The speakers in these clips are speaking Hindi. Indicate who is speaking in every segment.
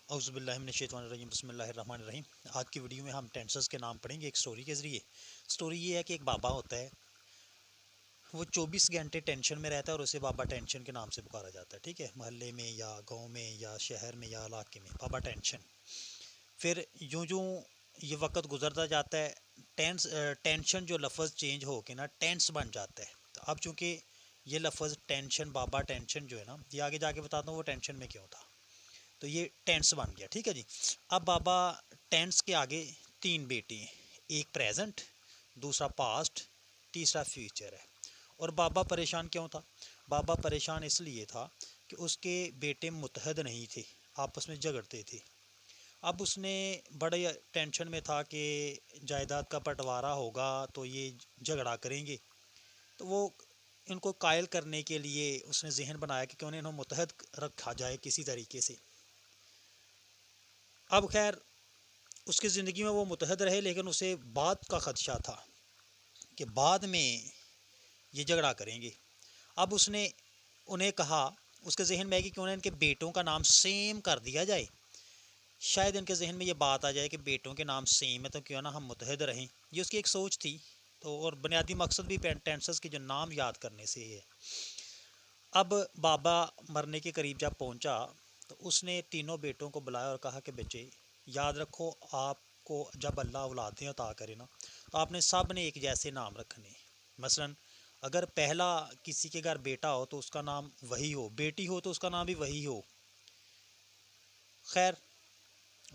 Speaker 1: औज़ुबिल्लाहि मिनश्शैतानिर्रजीम बिस्मिल्लाहिर्रहमानिर्रहीम। आज की वीडियो में हम टेंसेस के नाम पढ़ेंगे एक स्टोरी के ज़रिए। स्टोरी ये है कि एक बाबा होता है, वो 24 घंटे टेंशन में रहता है और उसे बाबा टेंशन के नाम से पुकारा जाता है। ठीक है, मोहल्ले में या गांव में या शहर में या इलाके में बाबा टेंशन। फिर यूं यूं ये वक्त गुजरता जाता है, टेंशन जो लफ्ज़ चेंज हो के ना टेंस बन जाता है। तो अब चूँकि ये लफ्ज़ टेंशन, बाबा टेंशन जो है ना, ये आगे जाके बताता हूँ वो टेंशन में क्यों था। तो ये टेंस बन गया। ठीक है जी। अब बाबा टेंस के आगे तीन बेटे हैं, एक प्रेजेंट, दूसरा पास्ट, तीसरा फ्यूचर है। और बाबा परेशान क्यों था? बाबा परेशान इसलिए था कि उसके बेटे मुत्तहद नहीं थे, आपस में झगड़ते थे। अब उसने बड़े टेंशन में था कि जायदाद का बंटवारा होगा तो ये झगड़ा करेंगे। तो वो इनको कायल करने के लिए उसने जहन बनाया कि क्यों नहीं इन्हें मुत्तहद रखा जाए किसी तरीके से। अब खैर उसकी ज़िंदगी में वो मुत्तहद रहे, लेकिन उसे बाद का ख़दशा था कि बाद में ये झगड़ा करेंगे। अब उसने उन्हें कहा, उसके जहन में है कि क्यों ना इनके बेटों का नाम सेम कर दिया जाए। शायद इनके जहन में ये बात आ जाए कि बेटों के नाम सेम है तो क्यों ना हम मुत्तहद रहें। ये उसकी एक सोच थी। तो और बुनियादी मकसद भी टेंसेस के जो नाम याद करने से है। अब बाबा मरने के करीब जब पहुंचा तो उसने तीनों बेटों को बुलाया और कहा कि बच्चे याद रखो, आपको जब अल्लाह औलादें अता करे ना तो आपने सब ने एक जैसे नाम रखने। मसलन अगर पहला किसी के घर बेटा हो तो उसका नाम वही हो, बेटी हो तो उसका नाम भी वही हो। खैर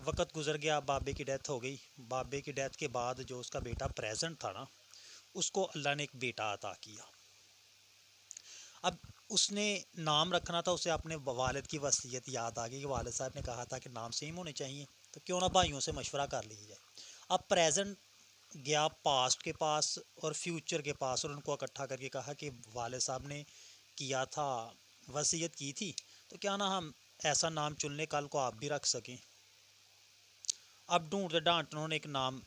Speaker 1: वक्त गुजर गया, बाबे की डेथ हो गई। बाबे की डेथ के बाद जो उसका बेटा प्रेजेंट था ना, उसको अल्लाह ने एक बेटा अता किया। अब उसने नाम रखना था, उसे अपने वालिद की वसीयत याद आ गई कि वालिद साहब ने कहा था कि नाम सेम होने चाहिए, तो क्यों ना भाइयों से मशवरा कर लीजिए जाए। अब प्रेजेंट गया पास्ट के पास और फ्यूचर के पास और उनको इकट्ठा करके कहा कि वालिद साहब ने किया था, वसीयत की थी, तो क्या ना हम ऐसा नाम चुन लें कल को आप भी रख सकें। अब ढूंढते डांट उन्होंने एक नाम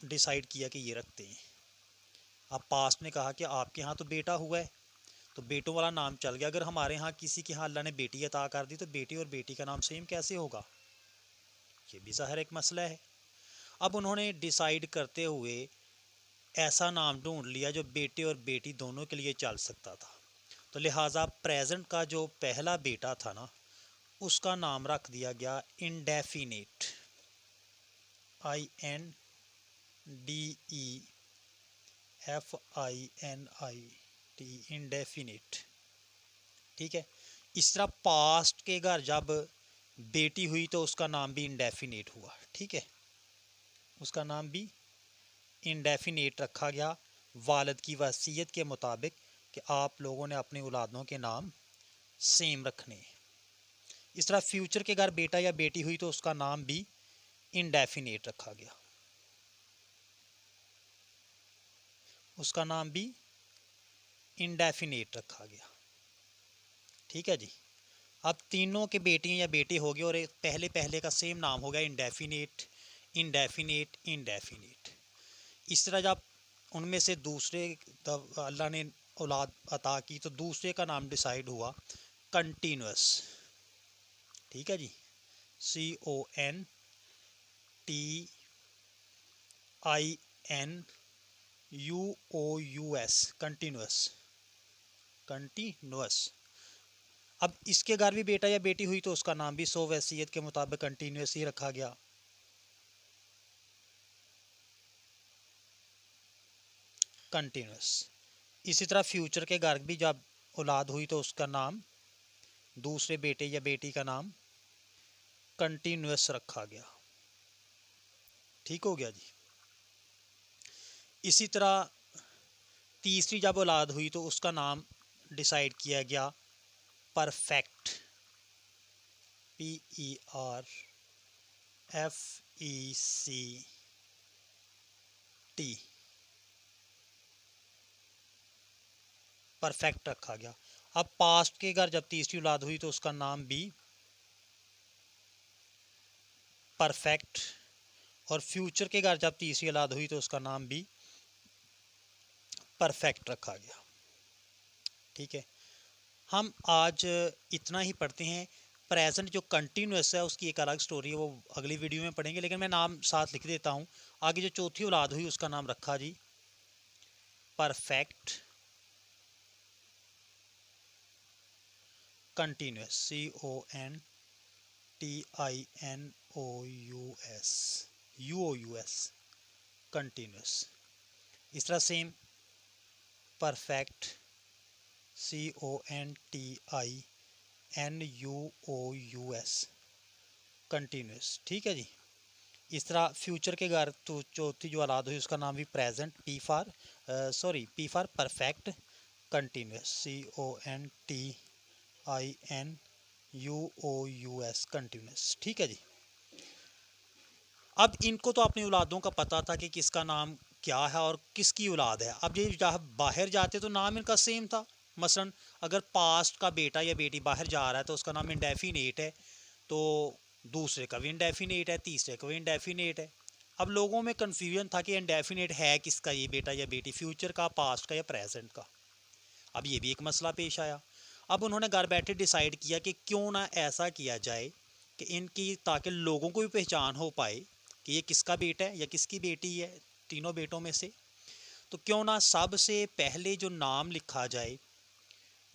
Speaker 1: डिसाइड किया कि ये रखते हैं। अब पास्ट ने कहा कि आपके यहाँ तो बेटा हुआ है तो बेटों वाला नाम चल गया। अगर हमारे यहाँ किसी के यहाँ अल्लाह ने बेटी अता कर दी तो बेटी और बेटी का नाम सेम कैसे होगा? ये भी ज़ाहिर एक मसला है। अब उन्होंने डिसाइड करते हुए ऐसा नाम ढूंढ लिया जो बेटे और बेटी दोनों के लिए चल सकता था। तो लिहाजा प्रेजेंट का जो पहला बेटा था ना, उसका नाम रख दिया गया इंडेफिनेट, INDEFINIT, इंडेफिनेट। ठीक है। इस तरह पास्ट के घर जब बेटी हुई तो उसका नाम भी इंडेफिनेट हुआ। ठीक है, उसका नाम भी इंडेफिनेट रखा गया वालिद की वसीयत के मुताबिक कि आप लोगों ने अपने औलादों के नाम सेम रखने। इस तरह फ्यूचर के घर बेटा या बेटी हुई तो उसका नाम भी इंडेफिनेट रखा गया, उसका नाम भी इंडेफिनेट रखा गया। ठीक है जी। अब तीनों के बेटियां या बेटे हो गए और एक पहले पहले का सेम नाम हो गया इंडेफिनेट, इंडेफिनेट, इंडेफिनेट। इस तरह जब उनमें से दूसरे अल्लाह ने औलाद अता की तो दूसरे का नाम डिसाइड हुआ कंटिन्यूस। ठीक है जी, CONTINUOUS, कंटिन्यूस, कंटिन्यूस। अब इसके घर भी बेटा या बेटी हुई तो उसका नाम भी सो वसीयत के मुताबिक कंटिन्यूस ही रखा गया। कंटिन्यूस। इसी तरह फ्यूचर के घर भी जब औलाद हुई तो उसका नाम, दूसरे बेटे या बेटी का नाम कंटिन्यूस रखा गया। ठीक हो गया जी। इसी तरह तीसरी जब औलाद हुई तो उसका नाम डिसाइड किया गया परफेक्ट, PERFECT, परफेक्ट रखा गया। अब पास्ट के घर जब तीसरी औलाद हुई तो उसका नाम भी परफेक्ट और फ्यूचर के घर जब तीसरी औलाद हुई तो उसका नाम भी परफेक्ट रखा गया। ठीक है, हम आज इतना ही पढ़ते हैं। प्रेजेंट जो कंटिन्यूस है उसकी एक अलग स्टोरी है, वो अगली वीडियो में पढ़ेंगे, लेकिन मैं नाम साथ लिख देता हूँ। आगे जो चौथी औलाद हुई उसका नाम रखा जी परफेक्ट कंटिन्यूस, CONTINOUS कंटिन्यूस। इस तरह सेम परफेक्ट CONTINUOUS कंटिन्यूस। ठीक है जी। इस तरह फ्यूचर के घर तो चौथी जो औलाद हुई उसका नाम भी present, P for perfect continuous, CONTINUOUS continuous. ठीक है जी। अब इनको तो अपनी औलादों का पता था कि किसका नाम क्या है और किसकी औलाद है। अब ये जहाँ बाहर जाते तो नाम इनका सेम था। मसलन अगर पास्ट का बेटा या बेटी बाहर जा रहा है तो उसका नाम इंडेफिनेट है, तो दूसरे का भी इंडेफिनेट है, तीसरे का भी इंडेफिनेट है। अब लोगों में कन्फ्यूजन था कि इंडेफिनेट है किसका ये बेटा या बेटी, फ्यूचर का, पास्ट का या प्रेजेंट का। अब ये भी एक मसला पेश आया। अब उन्होंने घर बैठे डिसाइड किया कि क्यों ना ऐसा किया जाए कि इनकी, ताकि लोगों को भी पहचान हो पाए कि ये किसका बेटा है या किसकी बेटी है, तीनों बेटों में से। तो क्यों ना सबसे पहले जो नाम लिखा जाए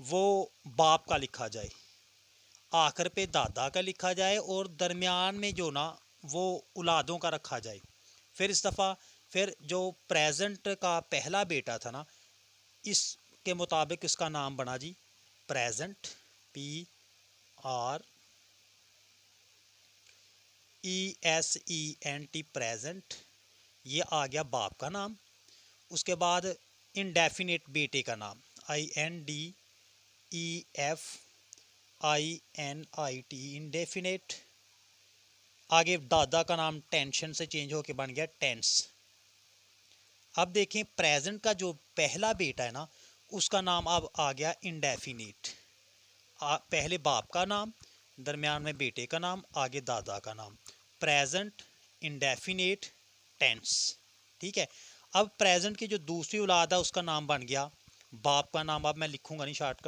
Speaker 1: वो बाप का लिखा जाए, आखिर पे दादा का लिखा जाए और दरमियान में जो ना वो औलादों का रखा जाए। फिर इस दफ़ा फिर जो प्रेजेंट का पहला बेटा था ना, इसके मुताबिक इसका नाम बना जी प्रेजेंट, PRESENT प्रेजेंट। ये आ गया बाप का नाम। उसके बाद इंडेफिनेट बेटे का नाम INDEFINIT इंडेफिनेट। आगे दादा का नाम टेंशन से चेंज होके बन गया टेंस। अब देखें प्रेजेंट का जो पहला बेटा है ना उसका नाम अब आ गया इंडेफिनेट। पहले बाप का नाम, दरमियान में बेटे का नाम, आगे दादा का नाम, प्रेजेंट इंडेफिनेट टेंस। ठीक है। अब प्रेजेंट की जो दूसरी औलाद है उसका नाम बन गया बाप का नाम। अब मैं लिखूंगा नहीं, शार्ट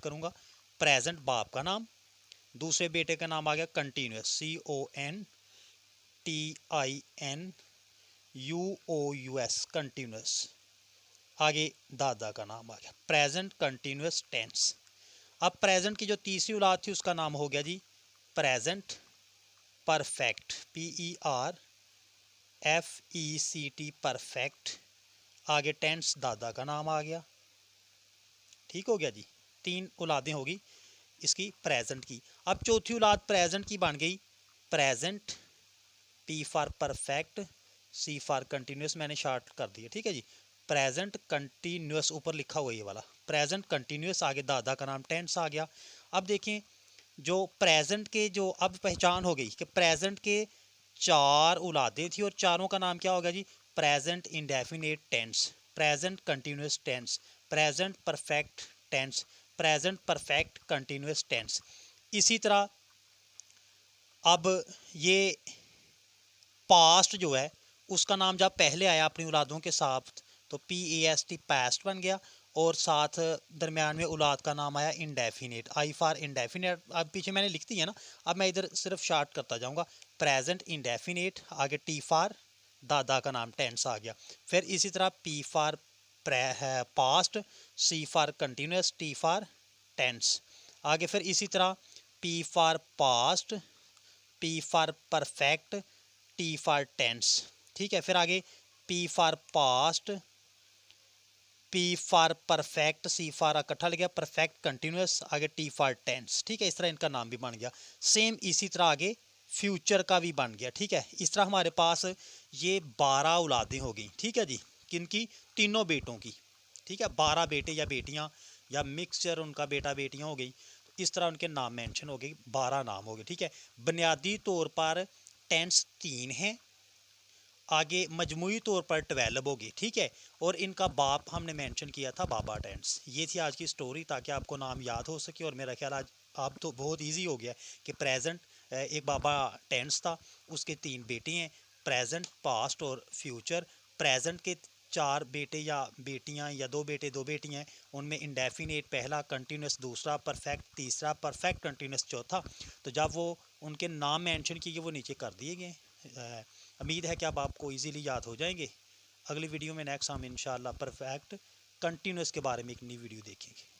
Speaker 1: करूंगा। प्रेजेंट बाप का नाम, दूसरे बेटे का नाम आ गया कंटिन्यूस, CONTINUOUS कंटिन्यूस। आगे दादा का नाम आ गया प्रेजेंट कंटिन्यूस टेंस। अब प्रेजेंट की जो तीसरी औलाद थी उसका नाम हो गया जी प्रेजेंट परफेक्ट, PERFECT परफेक्ट। आगे टेंस दादा का नाम आ गया। ठीक हो गया जी। 3 औलादें होगी इसकी प्रेजेंट की। अब चौथी औलाद प्रेजेंट की बन गई present, P for perfect, C for continuous, मैंने शॉर्ट कर दिया। ठीक है जी। प्रेजेंट कंटिन्यूस ऊपर लिखा हुआ ये वाला प्रेजेंट कंटिन्यूस, आगे दादा का नाम टेंस आ गया। अब देखें जो प्रेजेंट के जो अब पहचान हो गई कि प्रेजेंट के 4 औलादें थी और चारों का नाम क्या होगा जी present indefinite tense, present continuous tense, present perfect tense, present perfect continuous tense. इसी तरह अब ये पास्ट जो है उसका नाम जब पहले आया अपनी औलादों के साथ तो PAST पास्ट बन गया, और साथ दरमियान में औलाद का नाम आया इंडेफिनेट, I फॉर इंडेफिनेट। अब पीछे मैंने लिख दी है ना, अब मैं इधर सिर्फ शार्ट करता जाऊंगा। प्रेजेंट इंडेफिनेट, आगे T फॉर दादा का नाम टेंस आ गया। फिर इसी तरह P for past, C for continuous, T for tense. आगे फिर इसी तरह P for past, P for perfect, T for tense. ठीक है। फिर आगे P for past, P for perfect, C for इकट्ठा लग गया परफेक्ट कंटिन्यूस, आगे T फॉर टेंस। ठीक है। इस तरह इनका नाम भी बन गया। सेम इसी तरह आगे फ्यूचर का भी बन गया। ठीक है। इस तरह हमारे पास ये 12 औलादें हो गई। ठीक है जी। किनकी? तीनों बेटों की। ठीक है। 12 बेटे या बेटियां या मिक्सचर उनका बेटा बेटियां हो गई। इस तरह उनके नाम मेंशन हो गए, 12 नाम हो गए। ठीक है। बुनियादी तौर पर टेंस 3 हैं, आगे मजमूई तौर पर 12 होगी। ठीक है। और इनका बाप हमने मेंशन किया था बाबा टेंस। ये थी आज की स्टोरी, ताकि आपको नाम याद हो सके। और मेरा ख्याल आज अब तो बहुत इजी हो गया कि प्रेजेंट एक बाबा टेंस था, उसके 3 बेटे हैं, प्रेजेंट, पास्ट और फ्यूचर। प्रेजेंट के 4 बेटे या बेटियां या 2 बेटे 2 बेटियां हैं, उनमें इंडेफिनेट पहला, कंटिन्यूस दूसरा, परफेक्ट तीसरा, परफेक्ट कंटिन्यूस चौथा। तो जब वो उनके नाम मेंशन किए वो नीचे कर दिए गए। उम्मीद है कि अब आपको इजीली याद हो जाएंगे। अगली वीडियो में नेक्स्ट हम इंशाल्लाह परफेक्ट कंटिन्यूस के बारे में एक नई वीडियो देखेंगे।